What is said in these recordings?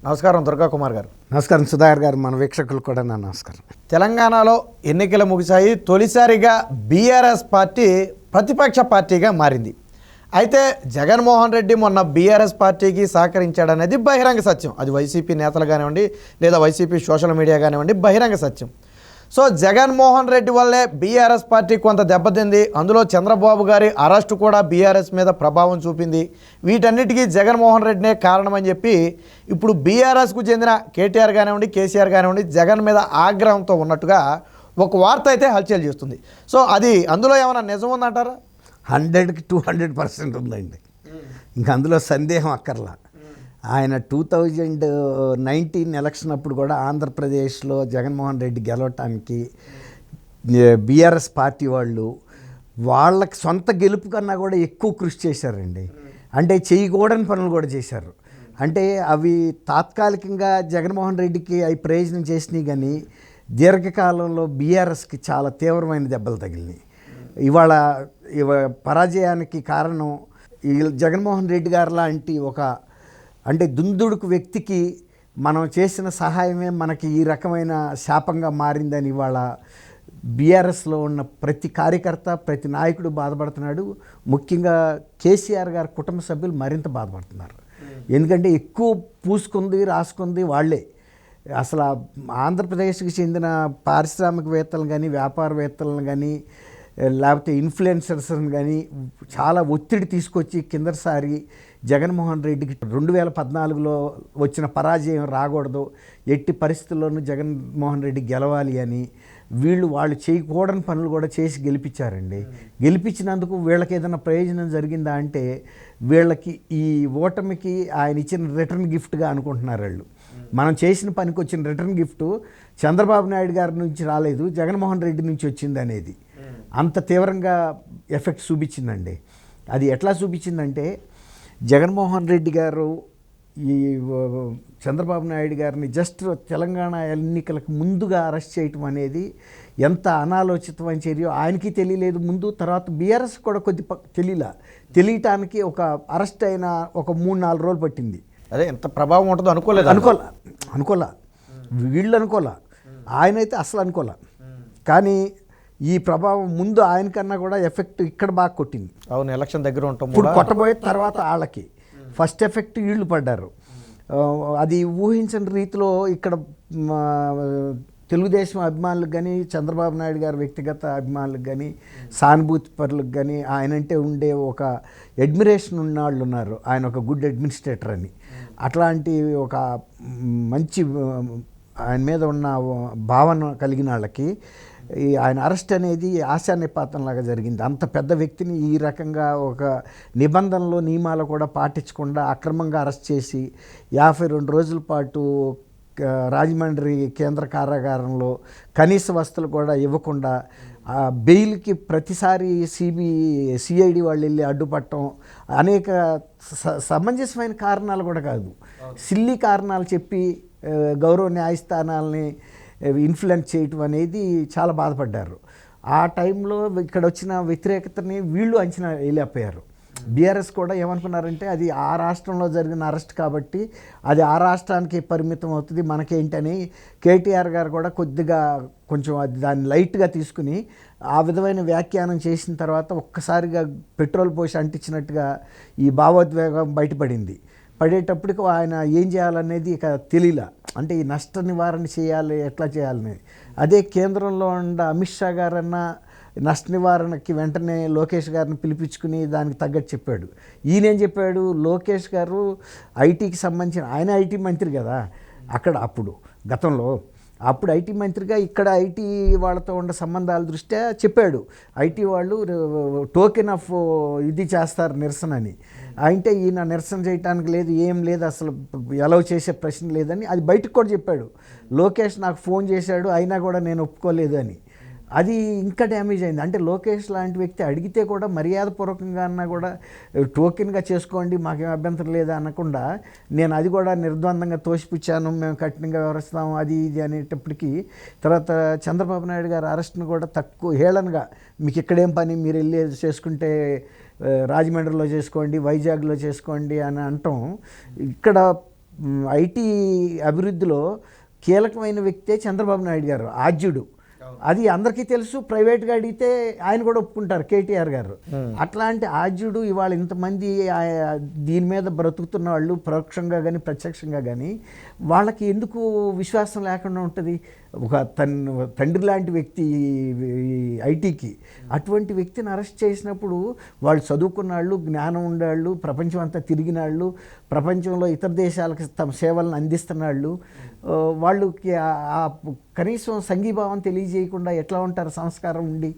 నమస్కారం దుర్గా కుమార్ గారు. నమస్కారం సుధాకర్ గారు, మన వీక్షకులు కూడా నా నమస్కారం. తెలంగాణలో ఎన్నికలు ముగిశాయి. తొలిసారిగా బీఆర్ఎస్ పార్టీ ప్రతిపక్ష పార్టీగా మారింది. అయితే జగన్మోహన్ రెడ్డి మొన్న బీఆర్ఎస్ పార్టీకి సహకరించాడనేది బహిరంగ సత్యం. అది వైసీపీ నేతలు కానివ్వండి, లేదా వైసీపీ సోషల్ మీడియా కానివ్వండి, బహిరంగ సత్యం. సో జగన్మోహన్ రెడ్డి వల్లే బీఆర్ఎస్ పార్టీ కొంత దెబ్బతింది. అందులో చంద్రబాబు గారి అరెస్టు కూడా బీఆర్ఎస్ మీద ప్రభావం చూపింది. వీటన్నిటికీ జగన్మోహన్ రెడ్డినే కారణమని చెప్పి ఇప్పుడు బీఆర్ఎస్కు చెందిన కేటీఆర్ కానివ్వండి, కేసీఆర్ కానివ్వండి, జగన్ మీద ఆగ్రహంతో ఉన్నట్టుగా ఒక వార్త అయితే హల్చల్ చేస్తుంది. సో అది అందులో ఏమైనా నిజం ఉందంటారా? 100కి 200% ఉందండి. ఇంకా అందులో సందేహం అక్కర్లా. ఆయన 2019 ఎలక్షన్ అప్పుడు కూడా ఆంధ్రప్రదేశ్లో జగన్మోహన్ రెడ్డి గెలవటానికి బీఆర్ఎస్ పార్టీ వాళ్ళకి సొంత గెలుపు కన్నా కూడా ఎక్కువ కృషి చేశారండి. అంటే చేయకూడని పనులు కూడా చేశారు. అంటే అవి తాత్కాలికంగా జగన్మోహన్ రెడ్డికి అవి ప్రయోజనం చేసినాయి, కానీ దీర్ఘకాలంలో బీఆర్ఎస్కి చాలా తీవ్రమైన దెబ్బలు తగిలినాయి. ఇవాళ పరాజయానికి కారణం ఈ జగన్మోహన్ రెడ్డి గారు లాంటి అంటే దుందుడుకు వ్యక్తికి మనం చేసిన సహాయమే మనకి ఈ రకమైన శాపంగా మారిందని ఇవాళ బీఆర్ఎస్లో ఉన్న ప్రతి కార్యకర్త, ప్రతి నాయకుడు బాధపడుతున్నాడు. ముఖ్యంగా కేసీఆర్ గారి కుటుంబ సభ్యులు మరింత బాధపడుతున్నారు. ఎందుకంటే ఎక్కువ పూసుకుంది రాసుకుంది వాళ్ళే. అసలు ఆంధ్రప్రదేశ్కి చెందిన పారిశ్రామికవేత్తలు కానీ, వ్యాపారవేత్తలను కానీ, లేకపోతే ఇన్ఫ్లుయెన్సర్స్ని కానీ చాలా ఒత్తిడి తీసుకొచ్చి కిందసారి జగన్మోహన్ రెడ్డికి 2014లో వచ్చిన పరాజయం రాకూడదు, ఎట్టి పరిస్థితుల్లోనూ జగన్మోహన్ రెడ్డి గెలవాలి అని వాళ్ళు చేయకూడని పనులు కూడా చేసి గెలిపించారండి. గెలిపించినందుకు వీళ్ళకి ఏదైనా ప్రయోజనం జరిగిందా అంటే వీళ్ళకి ఈ ఓటమికి ఆయన ఇచ్చిన రిటర్న్ గిఫ్ట్గా అనుకుంటున్నారు వాళ్ళు. మనం చేసిన పనికి వచ్చిన రిటర్న్ గిఫ్ట్ చంద్రబాబు నాయుడు గారి నుంచి రాలేదు, జగన్మోహన్ రెడ్డి నుంచి వచ్చింది అనేది అంత తీవ్రంగా ఎఫెక్ట్ చూపించిందండి. అది ఎట్లా చూపించిందంటే జగన్మోహన్ రెడ్డి గారు ఈ చంద్రబాబు నాయుడు గారిని జస్ట్ తెలంగాణ ఎన్నికలకు ముందుగా అరెస్ట్ చేయటం అనేది ఎంత అనాలోచితమైన చర్య ఆయనకి తెలియలేదు ముందు. తర్వాత బీఆర్ఎస్ కూడా తెలియటానికి ఒక అరెస్ట్ అయిన ఒక 3-4 రోజులు పట్టింది. అదే ఎంత ప్రభావం ఉంటుందో అనుకోలే వీళ్ళు అనుకోలే, ఆయనైతే అసలు అనుకోలే. కానీ ఈ ప్రభావం ముందు ఆయనకన్నా కూడా ఎఫెక్ట్ ఇక్కడ బాగా కొట్టింది. అవును, ఎలక్షన్ దగ్గర ఉంటాం. ఇప్పుడు కొట్టబోయే తర్వాత వాళ్ళకి ఫస్ట్ ఎఫెక్ట్ వీళ్ళు పడ్డారు. అది ఊహించని రీతిలో ఇక్కడ తెలుగుదేశం అభిమానులకు కానీ, చంద్రబాబు నాయుడు గారి వ్యక్తిగత అభిమానులకు కానీ, సానుభూతి పరులకు కానీ ఆయనంటే ఉండే ఒక అడ్మిరేషన్ ఉన్న వాళ్ళు ఉన్నారు. ఆయన ఒక గుడ్ అడ్మినిస్ట్రేటర్ అని. అట్లాంటి ఒక మంచి ఆయన మీద ఉన్న భావన కలిగిన వాళ్ళకి ఆయన అరెస్ట్ అనేది ఆశానిపాతంలాగా జరిగింది. అంత పెద్ద వ్యక్తిని ఈ రకంగా ఒక నిబంధనలు నియమాలు కూడా పాటించకుండా అక్రమంగా అరెస్ట్ చేసి 52 రోజుల పాటు రాజమండ్రి కేంద్ర కారాగారంలో కనీస వసతులు కూడా ఇవ్వకుండా బెయిల్కి ప్రతిసారి సిఐడి వాళ్ళు వెళ్ళి అడ్డుపట్టడం అనేక సమంజసమైన కారణాలు కూడా కాదు, సిల్లీ కారణాలు చెప్పి గౌరవ న్యాయస్థానాలని ఇన్ఫ్లుయెన్స్ చేయటం అనేది చాలా బాధపడ్డారు. ఆ టైంలో ఇక్కడ వచ్చిన వ్యతిరేకతని వీళ్ళు అంచనా వేయలేకపోయారు. బీఆర్ఎస్ కూడా ఏమనుకున్నారంటే అది ఆ రాష్ట్రంలో జరిగిన అరెస్ట్ కాబట్టి అది ఆ రాష్ట్రానికి పరిమితం అవుతుంది, మనకేంటని కేటీఆర్ గారు కూడా కొంచెం దాన్ని లైట్గా తీసుకుని ఆ విధమైన వ్యాఖ్యానం చేసిన తర్వాత ఒక్కసారిగా పెట్రోల్ పోసి అంటించినట్టుగా ఈ భావోద్వేగం బయటపడింది. పడేటప్పటికి ఆయన ఏం చేయాలనేది ఇక తెలియలా. అంటే ఈ నష్ట నివారణ చేయాలి, ఎట్లా చేయాలని. అదే కేంద్రంలో ఉన్న అమిత్ షా గారన్నా నష్ట నివారణకి వెంటనే లోకేష్ గారిని పిలిపించుకుని దానికి తగ్గట్టు చెప్పాడు. ఈయనేం చెప్పాడు, లోకేష్ గారు ఐటీకి సంబంధించిన ఆయన ఐటీ మంత్రి కదా అక్కడ గతంలో ఐటీ మంత్రిగా ఇక్కడ ఐటీ వాళ్ళతో ఉన్న సంబంధాల దృష్ట్యా చెప్పాడు ఐటీ వాళ్ళు టోకెన్ ఆఫ్ ఇది చేస్తారు నిరసన అని. అంటే ఈయన నిరసన చేయడానికి లేదు, ఏం లేదు, అసలు అలౌ చేసే ప్రశ్న లేదని అది బయటకు కూడా చెప్పాడు. లోకేష్ నాకు ఫోన్ చేశాడు అయినా కూడా నేను ఒప్పుకోలేదు అని. అది ఇంకా డ్యామేజ్ అయింది. అంటే లోకేష్ లాంటి వ్యక్తి అడిగితే కూడా మర్యాదపూర్వకంగా అన్నా కూడా టోకెన్గా చేసుకోండి మాకేం అభ్యంతరం లేదా అనకుండా నేను అది కూడా నిర్ద్వందంగా తోసిపుచ్చాను, మేము కఠినంగా వ్యవహరిస్తాము అది ఇది అనేటప్పటికీ తర్వాత చంద్రబాబు నాయుడు గారి అరెస్ట్ను కూడా తక్కువ హేళనగా మీకు ఇక్కడేం పని మీరు వెళ్ళి చేసుకుంటే రాజమండ్రిలో చేసుకోండి, వైజాగ్లో చేసుకోండి అని అంటాం. ఇక్కడ ఐటీ అభివృద్ధిలో కీలకమైన వ్యక్తే చంద్రబాబు నాయుడు గారు, ఆద్యుడు. అది అందరికీ తెలుసు. ప్రైవేట్గా అడిగితే ఆయన కూడా ఒప్పుకుంటారు, కేటీఆర్ గారు. అట్లాంటి ఆద్యుడు ఇవాళ ఇంతమంది దీని మీద బ్రతుకుతున్న వాళ్ళు పరోక్షంగా కానీ ప్రత్యక్షంగా కానీ వాళ్ళకి ఎందుకు విశ్వాసం లేకుండా ఉంటుంది? ఒక తండ్రి లాంటి వ్యక్తి ఐటీకి, అటువంటి వ్యక్తిని అరెస్ట్ చేసినప్పుడు వాళ్ళు చదువుకున్న వాళ్ళు, జ్ఞానం ఉండేవాళ్ళు, ప్రపంచం అంతా తిరిగిన వాళ్ళు, ప్రపంచంలో ఇతర దేశాలకు తమ సేవలను అందిస్తున్న వాళ్ళు, వాళ్ళకి కనీసం సంఘీభావం తెలియజేయకుండా ఎట్లా ఉంటారు? సంస్కారం ఉండి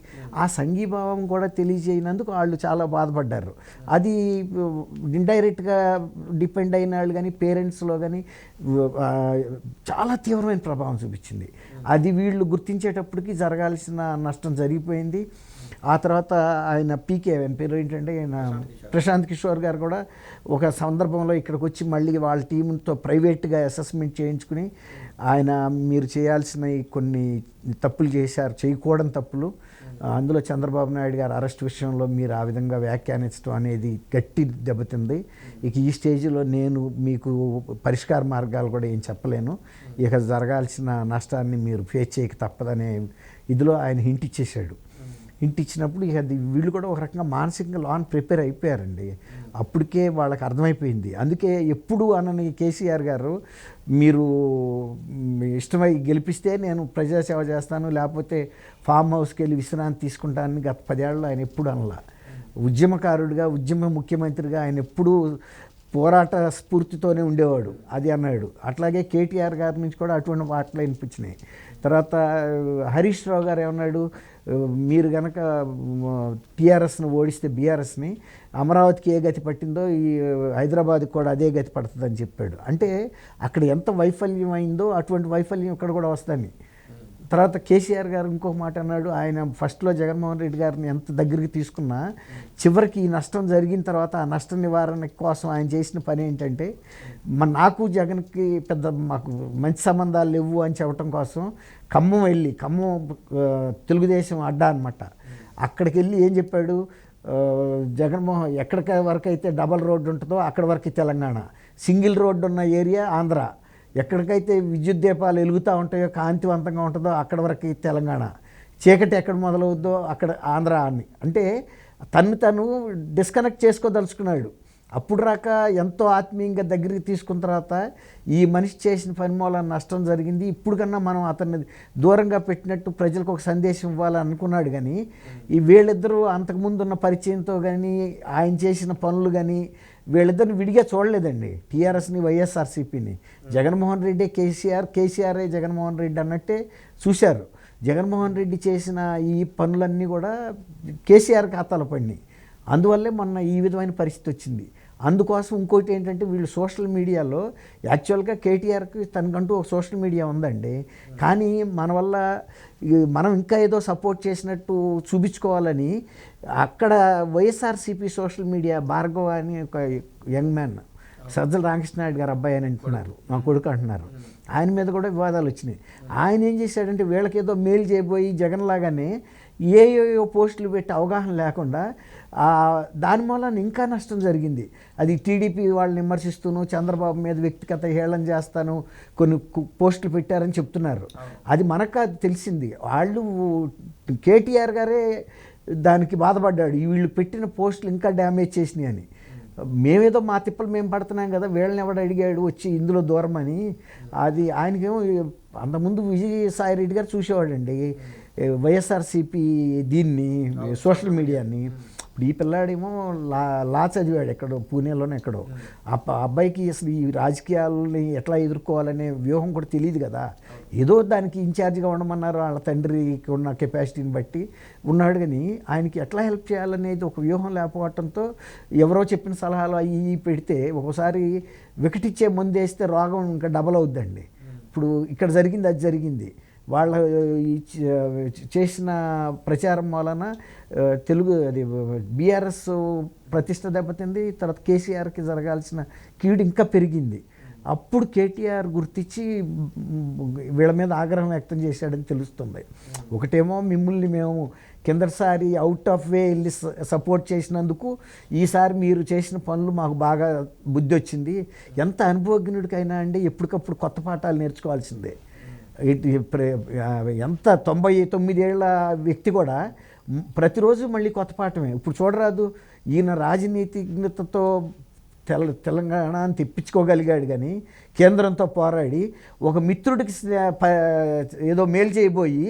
ఆ సంఘీభావం కూడా తెలియజేయనందుకు వాళ్ళు చాలా బాధపడ్డారు. అది ఇండైరెక్ట్గా డిపెండ్ అయిన వాళ్ళు కానీ పేరెంట్స్లో కానీ చాలా తీవ్రమైన ప్రభావం చూపించింది. అది వీళ్ళు గుర్తించేటప్పటికి జరగాల్సిన నష్టం జరిగిపోయింది. ఆ తర్వాత ఆయన ఆయన పేరు ఏంటంటే ఆయన ప్రశాంత్ కిషోర్ గారు కూడా ఒక సందర్భంలో ఇక్కడికి వచ్చి మళ్ళీ వాళ్ళ టీంతో ప్రైవేట్గా అసెస్మెంట్ చేయించుకుని ఆయన మీరు చేయాల్సిన కొన్ని తప్పులు చేశారు, చేయకూడని తప్పులు, అందులో చంద్రబాబు నాయుడు గారు అరెస్ట్ విషయంలో మీరు ఆ విధంగా వ్యాఖ్యానించడం అనేది గట్టి దెబ్బతింది. ఇక ఈ స్టేజ్లో నేను మీకు పరిష్కార మార్గాలు కూడా ఏం చెప్పలేను, ఇక జరగాల్సిన నష్టాన్ని మీరు ఫేస్ చేయక తప్పదనే ఇదిలో ఆయన హింట్ ఇచ్చేశాడు. హింట్ ఇచ్చినప్పుడు ఇక వీళ్ళు కూడా ఒక రకంగా మానసికంగా లాన్ ప్రిపేర్ అయిపోయారండి. అప్పటికే వాళ్ళకి అర్థమైపోయింది. అందుకే ఎప్పుడు అనని కేసీఆర్ గారు మీరు ఇష్టమై గెలిపిస్తే నేను ప్రజాసేవ చేస్తాను, లేకపోతే ఫామ్ హౌస్కి వెళ్ళి విశ్రాంతి తీసుకుంటానని గత 10 ఏళ్ళలో ఆయన ఎప్పుడు అనలా. ఉద్యమకారుడిగా, ఉద్యమ ముఖ్యమంత్రిగా ఆయన ఎప్పుడూ పోరాట స్ఫూర్తితోనే ఉండేవాడు, అది అన్నాడు. అట్లాగే కేటీఆర్ గారి నుంచి కూడా అటువంటి మాటలు వినిపించినాయి. తర్వాత హరీష్ రావు గారు ఏమన్నాడు, మీరు కనుక టీఆర్ఎస్ను ఓడిస్తే బీఆర్ఎస్ని అమరావతికి ఏ గతి పట్టిందో ఈ హైదరాబాద్కి కూడా అదే గతి పడుతుందని చెప్పాడు. అంటే అక్కడ ఎంత వైఫల్యం అయిందో అటువంటి వైఫల్యం ఇక్కడ కూడా వస్తుందని. తర్వాత కేసీఆర్ గారు ఇంకొక మాట అన్నాడు, ఆయన ఫస్ట్లో జగన్మోహన్ రెడ్డి గారిని ఎంత దగ్గరికి తీసుకున్నా చివరికి ఈ నష్టం జరిగిన తర్వాత ఆ నష్ట నివారణ కోసం ఆయన చేసిన పని ఏంటంటే నాకు జగన్కి పెద్ద మాకు మంచి సంబంధాలు లేవు అని చెప్పడం కోసం ఖమ్మం తెలుగుదేశం అడ్డా అనమాట, అక్కడికి వెళ్ళి ఏం చెప్పాడు, జగన్మోహన్ ఎక్కడికి వరకు అయితే డబల్ రోడ్డు ఉంటుందో అక్కడ వరకు తెలంగాణ, సింగిల్ రోడ్డు ఉన్న ఏరియా ఆంధ్ర, ఎక్కడికైతే విద్యుత్ దీపాలు వెలుగుతూ ఉంటాయో కాంతివంతంగా ఉంటుందో అక్కడ వరకు తెలంగాణ, చీకటి ఎక్కడ మొదలవుద్దో అక్కడ ఆంధ్ర అని. అంటే తను డిస్కనెక్ట్ చేసుకోదలుచుకున్నాడు. అప్పుడు రాక ఎంతో ఆత్మీయంగా దగ్గరికి తీసుకున్న తర్వాత ఈ మనిషి చేసిన పని మూలన నష్టం జరిగింది, ఇప్పుడు కన్నా మనం అతన్ని దూరంగా పెట్టినట్టు ప్రజలకు ఒక సందేశం ఇవ్వాలని అనుకున్నాడు. కానీ ఈ వీళ్ళిద్దరూ అంతకుముందు ఉన్న పరిచయంతో కానీ ఆయన చేసిన పనులు కానీ వీళ్ళిద్దరిని విడిగా చూడలేదండి. టీఆర్ఎస్ని, వైఎస్ఆర్సీపీని, జగన్మోహన్ రెడ్డి కేసీఆర్ఏ జగన్మోహన్ రెడ్డి అన్నట్టే చూశారు. జగన్మోహన్ రెడ్డి చేసిన ఈ పనులన్నీ కూడా కేసీఆర్ ఖాతాలో పడినాయి. అందువల్లే మొన్న ఈ విధమైన పరిస్థితి వచ్చింది. అందుకోసం ఇంకోటి ఏంటంటే వీళ్ళు సోషల్ మీడియాలో యాక్చువల్గా కేటీఆర్కి తనకంటూ ఒక సోషల్ మీడియా ఉందండి, కానీ మన వల్ల మనం ఇంకా ఏదో సపోర్ట్ చేసినట్టు చూపించుకోవాలని అక్కడ వైఎస్ఆర్సీపీ సోషల్ మీడియా భార్గవ అని ఒక యంగ్ మ్యాన్, సజ్జల రామకృష్ణారెడ్డి గారు అబ్బాయి అని అంటున్నారు, మా కొడుకు అంటున్నారు, ఆయన మీద కూడా వివాదాలు వచ్చినాయి. ఆయన ఏం చేశాడంటే వీళ్ళకి ఏదో మేలు చేయబోయి జగన్ లాగానే ఏయో పోస్టులు పెట్టి అవగాహన లేకుండా దాని మూలన ఇంకా నష్టం జరిగింది. అది టీడీపీ వాళ్ళని విమర్శిస్తూను చంద్రబాబు మీద వ్యక్తిగత హేళన చేస్తాను కొన్ని పోస్టులు పెట్టారని చెప్తున్నారు. అది మనకు అది తెలిసింది. వాళ్ళు కేటీఆర్ గారే దానికి బాధపడ్డాడు, వీళ్ళు పెట్టిన పోస్టులు ఇంకా డ్యామేజ్ చేసినాయి అని. మేమేదో మా తిప్పలు మేము పడుతున్నాం కదా, వీళ్ళని ఎవడు అడిగాడు వచ్చి ఇందులో దూరం అని. అది ఆయనకేమో అంతకుముందు విజయసాయి రెడ్డి గారు చూసేవాడండి వైఎస్ఆర్సీపీ దీన్ని, సోషల్ మీడియాని. ఇప్పుడు ఈ పిల్లాడేమో లా చదివాడు ఎక్కడో, పూణేలోనే ఎక్కడో. అబ్బాయికి అసలు ఈ రాజకీయాలని ఎట్లా ఎదుర్కోవాలనే వ్యూహం కూడా తెలియదు కదా. ఏదో దానికి ఇన్ఛార్జిగా ఉండమన్నారు, వాళ్ళ తండ్రికి ఉన్న కెపాసిటీని బట్టి ఉన్నాడు. కానీ ఆయనకి ఎట్లా హెల్ప్ చేయాలనేది ఒక వ్యూహం లేకపోవడంతో ఎవరో చెప్పిన సలహాలు అవి పెడితే ఒకసారి వికటిచ్చే మందు వేస్తే రోగం ఇంకా డబల్ అవుద్దండి. ఇప్పుడు ఇక్కడ జరిగింది అది జరిగింది. వాళ్ళ చేసిన ప్రచారం వలన అది బీఆర్ఎస్ ప్రతిష్ట దెబ్బతింది. తర్వాత కేసీఆర్కి జరగాల్సిన కీడు ఇంకా పెరిగింది. అప్పుడు కేటీఆర్ గుర్తించి వీళ్ళ మీద ఆగ్రహం వ్యక్తం చేశాడని తెలుస్తుంది. ఒకటేమో మిమ్మల్ని మేము కిందసారి అవుట్ ఆఫ్ వే వెళ్ళి సపోర్ట్ చేసినందుకు ఈసారి మీరు చేసిన పనులు మాకు బాగా బుద్ధి వచ్చింది. ఎంత అనుభవజ్ఞుడికైనా అండి ఎప్పటికప్పుడు కొత్త పాఠాలు నేర్చుకోవాల్సిందే. ఎంత 99 ఏళ్ల వ్యక్తి కూడా ప్రతిరోజు మళ్ళీ కొత్త పాఠమే. ఇప్పుడు చూడరాదు, ఈయన రాజనీతిజ్ఞతతో తెలంగాణని తెప్పించుకోగలిగాడు, కానీ కేంద్రంతో పోరాడి ఒక మిత్రుడికి ఏదో మేలు చేయబోయి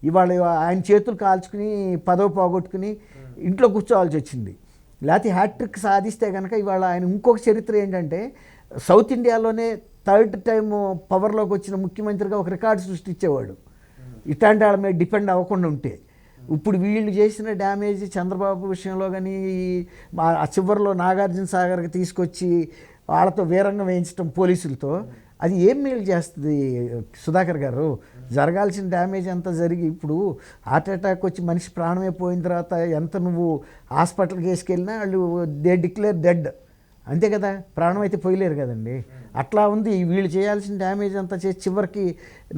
ఇవాళ ఆయన చేతులు కాల్చుకుని పదవి పోగొట్టుకుని ఇంట్లో కూర్చోవాల్సి వచ్చింది. లేకపోతే హ్యాట్రిక్ సాధిస్తే కనుక ఇవాళ ఆయన ఇంకొక చరిత్ర ఏంటంటే సౌత్ ఇండియాలోనే 3rd టైం పవర్లోకి వచ్చిన ముఖ్యమంత్రిగా ఒక రికార్డు సృష్టించేవాడు, ఇట్లాంటి వాళ్ళ మీద డిపెండ్ అవ్వకుండా ఉంటే. ఇప్పుడు వీళ్ళు చేసిన డ్యామేజ్ చంద్రబాబు విషయంలో కానీ ఆ చివరిలో నాగార్జున సాగర్కి తీసుకొచ్చి వాళ్ళతో వీరంగం వేయించడం పోలీసులతో, అది ఏం మేలు చేస్తుంది సుధాకర్ గారు? జరగాల్సిన డ్యామేజ్ అంతా జరిగి ఇప్పుడు హార్ట్ అటాక్ వచ్చి మనిషి ప్రాణమే పోయిన తర్వాత ఎంత నువ్వు హాస్పిటల్కి వేసుకెళ్ళినా వాళ్ళు దే డిక్లేర్ డెడ్, అంతే కదా, ప్రాణం అయితే పోయలేరు కదండి. అట్లా ఉంది. వీళ్ళు చేయాల్సిన డ్యామేజ్ అంతా చేసి చివరికి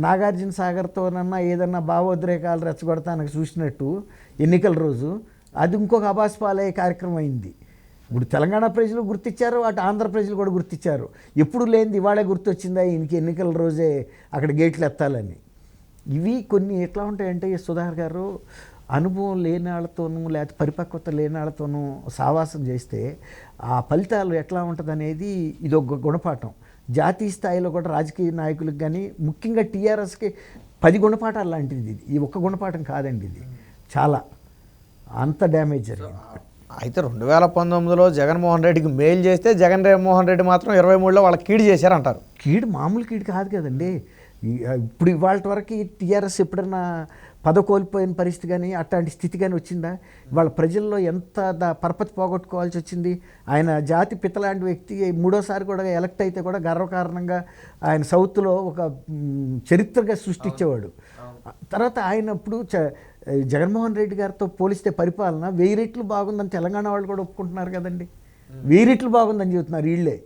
నాగార్జున సాగర్తోనన్నా ఏదన్నా భావోద్రేకాలు రెచ్చగొడతానికి చూసినట్టు ఎన్నికల రోజు అది ఇంకొక అబాస్పాలయ్యే కార్యక్రమం అయింది. ఇప్పుడు తెలంగాణ ప్రజలు గుర్తించారు, అటు ఆంధ్ర ప్రజలు కూడా గుర్తించారు. ఎప్పుడు లేనిది ఇవాళే గుర్తొచ్చిందా ఈయనకి ఎన్నికల రోజే అక్కడ గేట్లు ఎత్తాలని. ఇవి కొన్ని ఎట్లా ఉంటాయంటే సుధాకర్ గారు, అనుభవం లేని వాళ్ళతోనూ లేకపోతే పరిపక్వత లేని వాళ్ళతోనూ సావాసం చేస్తే ఆ ఫలితాలు ఎట్లా ఉంటుంది అనేది ఇది ఒక గుణపాఠం. జాతీయ స్థాయిలో కూడా రాజకీయ నాయకులకు కానీ ముఖ్యంగా టీఆర్ఎస్కి 10 గుణపాఠాలు లాంటిది ఇది. ఈ ఒక్క గుణపాఠం కాదండి, ఇది చాలా అంత డ్యామేజ్ జరిగింది. అయితే 2019లో జగన్మోహన్ రెడ్డికి మెయిల్ చేస్తే జగన్మోహన్ రెడ్డి మాత్రం 23లో వాళ్ళకి కీడు చేశారంటారు. కీడు మామూలు కీడు కాదు కదండి. ఇప్పుడు ఇవాళ వరకు టీఆర్ఎస్ ఎప్పుడన్నా కోల్పోయిన పరిస్థితి కానీ అట్లాంటి స్థితి కానీ వచ్చిందా? వాళ్ళ ప్రజల్లో ఎంత పరపతి పోగొట్టుకోవాల్సి వచ్చింది. ఆయన జాతి పితలాంటి వ్యక్తి 3వ సారి కూడా ఎలక్ట్ అయితే కూడా గర్వకారణంగా ఆయన సౌత్లో ఒక చరిత్రగా సృష్టించేవాడు. తర్వాత ఆయన ఇప్పుడు జగన్మోహన్ రెడ్డి గారితో పోలిస్తే పరిపాలన 1000 రెట్లు బాగుందని తెలంగాణ వాళ్ళు కూడా ఒప్పుకుంటున్నారు కదండి. 1000 రెట్లు బాగుందని చెబుతున్నారు వీళ్ళే.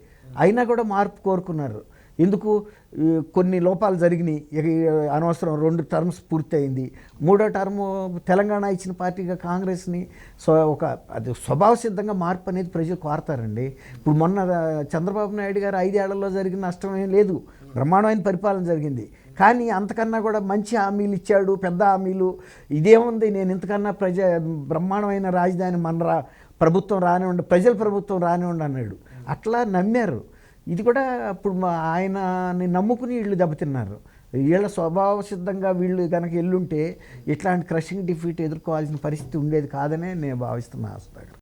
అయినా కూడా మార్పు కోరుకున్నారు. ఎందుకు? కొన్ని లోపాలు జరిగినాయి, అనవసరం 2 టర్మ్స్ పూర్తయింది. 3వ టర్ము తెలంగాణ ఇచ్చిన పార్టీగా కాంగ్రెస్ని అది స్వభావ సిద్ధంగా మార్పు అనేది ప్రజలు కోరతారండి. ఇప్పుడు మొన్న చంద్రబాబు నాయుడు గారు 5 ఏళ్లలో జరిగిన నష్టం ఏం లేదు, బ్రహ్మాండమైన పరిపాలన జరిగింది. కానీ అంతకన్నా కూడా మంచి హామీలు ఇచ్చాడు, పెద్ద హామీలు. ఇదేముంది, నేను ఇంతకన్నా బ్రహ్మాండమైన రాజధాని మన ప్రభుత్వం రానివ్వండి, ప్రజల ప్రభుత్వం రానివ్వండి అన్నాడు. అట్లా నమ్మారు. ఇది కూడా అప్పుడు ఆయనని నమ్ముకుని వీళ్ళు దెబ్బతిన్నారు. వీళ్ళ స్వభావ సిద్ధంగా వీళ్ళు కనుక ఎల్లుంటే ఇట్లాంటి క్రషింగ్ డిఫీట్ ఎదుర్కోవాల్సిన పరిస్థితి ఉండేది కాదనే నేను భావిస్తున్నాను.